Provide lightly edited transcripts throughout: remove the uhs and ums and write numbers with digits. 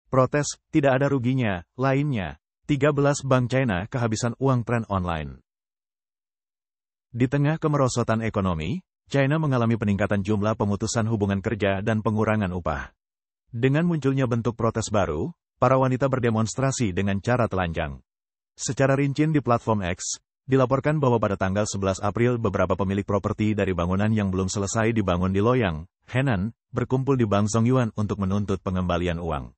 Protes, tidak ada ruginya. Lainnya, 13 bank China kehabisan uang tren online. Di tengah kemerosotan ekonomi, China mengalami peningkatan jumlah pemutusan hubungan kerja dan pengurangan upah. Dengan munculnya bentuk protes baru, para wanita berdemonstrasi dengan cara telanjang. Secara rinci di platform X, dilaporkan bahwa pada tanggal 11 April beberapa pemilik properti dari bangunan yang belum selesai dibangun di Loyang, Henan, berkumpul di Bank Zongyuan untuk menuntut pengembalian uang.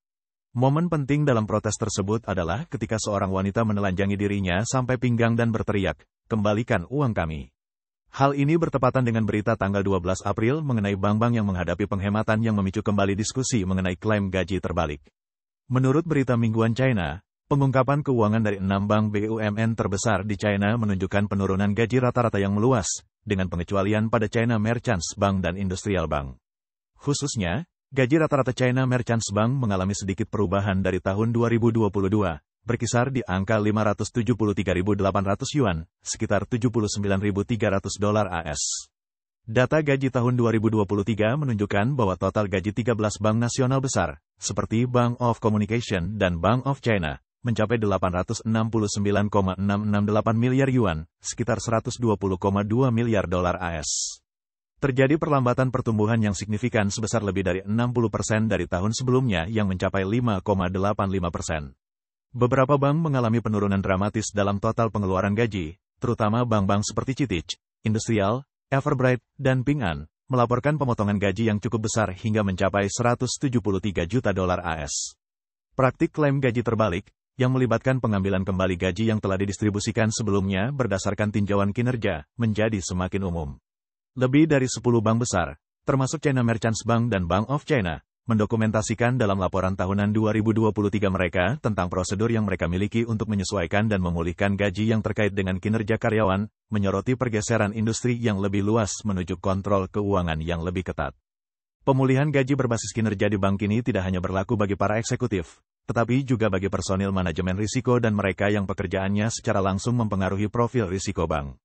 Momen penting dalam protes tersebut adalah ketika seorang wanita menelanjangi dirinya sampai pinggang dan berteriak, "Kembalikan uang kami." Hal ini bertepatan dengan berita tanggal 12 April mengenai bank-bank yang menghadapi penghematan yang memicu kembali diskusi mengenai klaim gaji terbalik. Menurut berita mingguan China, pengungkapan keuangan dari 6 bank BUMN terbesar di China menunjukkan penurunan gaji rata-rata yang meluas, dengan pengecualian pada China Merchants Bank dan Industrial Bank. Khususnya, gaji rata-rata China Merchants Bank mengalami sedikit perubahan dari tahun 2022, berkisar di angka 573.800 yuan, sekitar $79.300 AS. Data gaji tahun 2023 menunjukkan bahwa total gaji 13 bank nasional besar, seperti Bank of Communication dan Bank of China, mencapai 869,668 miliar yuan, sekitar $120,2 miliar AS. Terjadi perlambatan pertumbuhan yang signifikan sebesar lebih dari 60% dari tahun sebelumnya yang mencapai 5,85%. Beberapa bank mengalami penurunan dramatis dalam total pengeluaran gaji, terutama bank-bank seperti Citich, Industrial, Everbright, dan Ping An, melaporkan pemotongan gaji yang cukup besar hingga mencapai $173 juta AS. Praktik klaim gaji terbalik, yang melibatkan pengambilan kembali gaji yang telah didistribusikan sebelumnya berdasarkan tinjauan kinerja, menjadi semakin umum. Lebih dari 10 bank besar, termasuk China Merchants Bank dan Bank of China, mendokumentasikan dalam laporan tahunan 2023 mereka tentang prosedur yang mereka miliki untuk menyesuaikan dan memulihkan gaji yang terkait dengan kinerja karyawan, menyoroti pergeseran industri yang lebih luas menuju kontrol keuangan yang lebih ketat. Pemulihan gaji berbasis kinerja di bank ini tidak hanya berlaku bagi para eksekutif, tetapi juga bagi personil manajemen risiko dan mereka yang pekerjaannya secara langsung mempengaruhi profil risiko bank.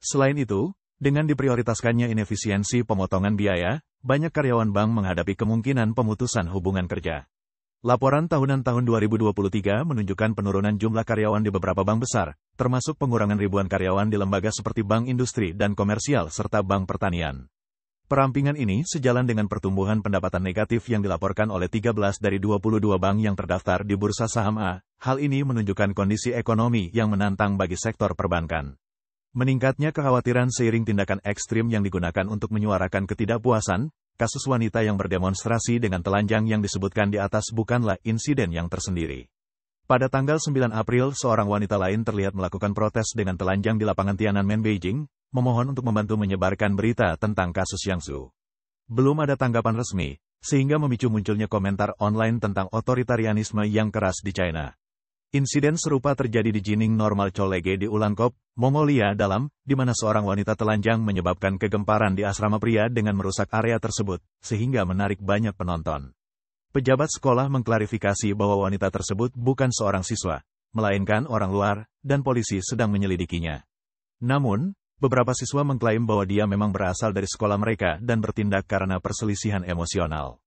Selain itu, dengan diprioritaskannya inefisiensi pemotongan biaya, banyak karyawan bank menghadapi kemungkinan pemutusan hubungan kerja. Laporan tahunan tahun 2023 menunjukkan penurunan jumlah karyawan di beberapa bank besar, termasuk pengurangan ribuan karyawan di lembaga seperti bank industri dan komersial serta bank pertanian. Perampingan ini sejalan dengan pertumbuhan pendapatan negatif yang dilaporkan oleh 13 dari 22 bank yang terdaftar di Bursa Saham A. Hal ini menunjukkan kondisi ekonomi yang menantang bagi sektor perbankan. Meningkatnya kekhawatiran seiring tindakan ekstrim yang digunakan untuk menyuarakan ketidakpuasan, kasus wanita yang berdemonstrasi dengan telanjang yang disebutkan di atas bukanlah insiden yang tersendiri. Pada tanggal 9 April, seorang wanita lain terlihat melakukan protes dengan telanjang di lapangan Tiananmen, Beijing, memohon untuk membantu menyebarkan berita tentang kasus Yangsu. Belum ada tanggapan resmi, sehingga memicu munculnya komentar online tentang otoritarianisme yang keras di China. Insiden serupa terjadi di Jining Normal Chollege di Ulankop, Mongolia Dalam, di mana seorang wanita telanjang menyebabkan kegemparan di asrama pria dengan merusak area tersebut, sehingga menarik banyak penonton. Pejabat sekolah mengklarifikasi bahwa wanita tersebut bukan seorang siswa, melainkan orang luar, dan polisi sedang menyelidikinya. Namun, beberapa siswa mengklaim bahwa dia memang berasal dari sekolah mereka dan bertindak karena perselisihan emosional.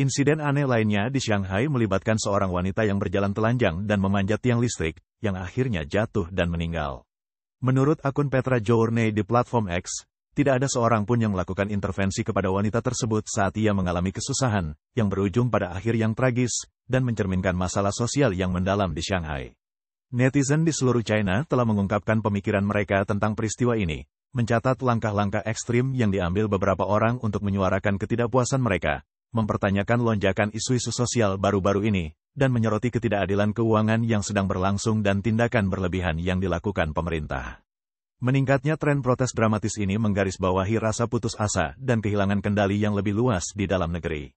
Insiden aneh lainnya di Shanghai melibatkan seorang wanita yang berjalan telanjang dan memanjat tiang listrik, yang akhirnya jatuh dan meninggal. Menurut akun Petra Journey di platform X, tidak ada seorang pun yang melakukan intervensi kepada wanita tersebut saat ia mengalami kesusahan, yang berujung pada akhir yang tragis, dan mencerminkan masalah sosial yang mendalam di Shanghai. Netizen di seluruh China telah mengungkapkan pemikiran mereka tentang peristiwa ini, mencatat langkah-langkah ekstrim yang diambil beberapa orang untuk menyuarakan ketidakpuasan mereka, mempertanyakan lonjakan isu-isu sosial baru-baru ini, dan menyoroti ketidakadilan keuangan yang sedang berlangsung dan tindakan berlebihan yang dilakukan pemerintah. Meningkatnya tren protes dramatis ini menggarisbawahi rasa putus asa dan kehilangan kendali yang lebih luas di dalam negeri.